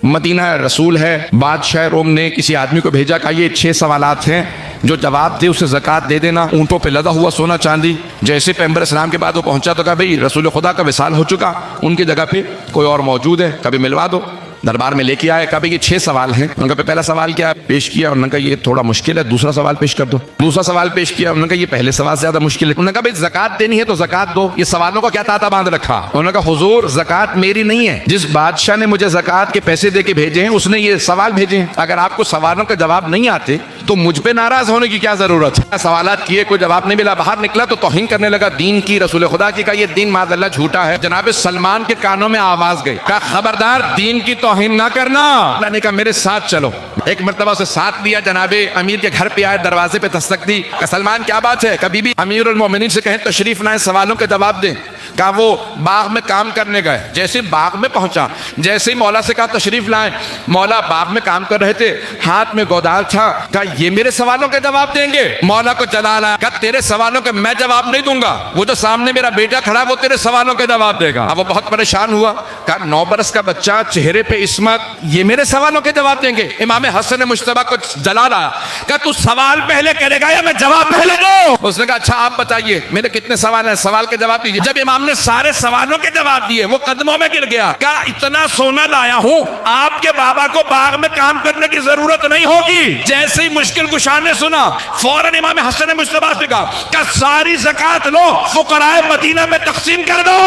Medina रसूल है, बादशाह रोम ने किसी आदमी को भेजा, कहा ये 6 सवालात हैं, जो जवाब दे उसे ज़कात दे देना। ऊँटों पे लदा हुआ सोना चांदी। जैसे पैगंबर इस्लाम के बाद वो पहुंचा तो कहा भाई रसूल खुदा का विसाल हो चुका, उनकी जगह पे कोई और मौजूद है, कभी मिलवा दो। दरबार में लेके आए, कहा भाई ये 6 सवाल हैं। उनका पहला सवाल क्या पेश किया, उन्होंने कहा ये थोड़ा मुश्किल है, दूसरा सवाल पेश कर दो। दूसरा सवाल पेश किया, उन्होंने कहा ये पहले सवाल से ज्यादा मुश्किल है। उन्होंने कहा भाई ज़कात देनी है तो ज़कात दो। ये सवालों का क्या ताता बांध रखा। उन्होंने कहा हुजूर ज़कात मेरी नहीं है, जिस बादशाह ने मुझे ज़कात के पैसे दे के भेजे हैं उसने ये सवाल भेजे हैं। अगर आपको सवालों के जवाब नहीं आते तो मुझ पे नाराज होने की क्या जरूरत है। सवालात किए, कोई जवाब नहीं मिला, बाहर निकला तो तौहीन करने लगा दीन की, रसूल खुदा की। का ये दीन माज़अल्लाह झूठा है। जनाब सलमान के कानों में आवाज गई, कहा खबरदार दीन की तौहीन ना करना। अल्लाह ने कहा मेरे साथ चलो। एक मरतबा उसे साथ लिया, जनाबे अमीर के घर पे आए, दरवाजे पे दस्तक दी। सलमान क्या बात है, कभी भी अमीरुल मोमिनीन से कहें तशरीफ लाएं, सवालों के जवाब दें। कहा वो बाग में काम करने गए, जैसे बाग में पहुंचा, जैसे ही मौला से कहा तशरीफ लाएं, मौला बाग में काम कर रहे थे, हाथ में गोदाल था। कहा ये मेरे सवालों के जवाब देंगे। मौला को जलाल आया, कहा तेरे सवालों के मैं जवाब नहीं दूंगा, वो जो सामने मेरा बेटा खड़ा वो तेरे सवालों के जवाब देगा। अब वो बहुत परेशान हुआ, कहा 9 बरस का बच्चा, चेहरे पे इस्मत, ये मेरे सवालों के जवाब देंगे। इमाम हसन मुश्तबा को जलाल आया, कहा तू सवाल पहले करेगा या मैं जवाब पहले दूं? उसने कहा अच्छा आप बताइए मेरे कितने सवाल हैं, सवाल के जवाब दीजिए। जब इमाम ने सारे सवालों के जवाब दिए वो कदमों में गिर गया। कहा इतना सोना लाया हूं, आपके बाबा को बाग में काम करने की जरूरत नहीं होगी। जैसे ही मुश्किल कुशा ने सुना, फौरन इमाम हसन मुश्तबा से कहा सारी ज़कात लो, फुकराए मदीना में तकसीम कर दो।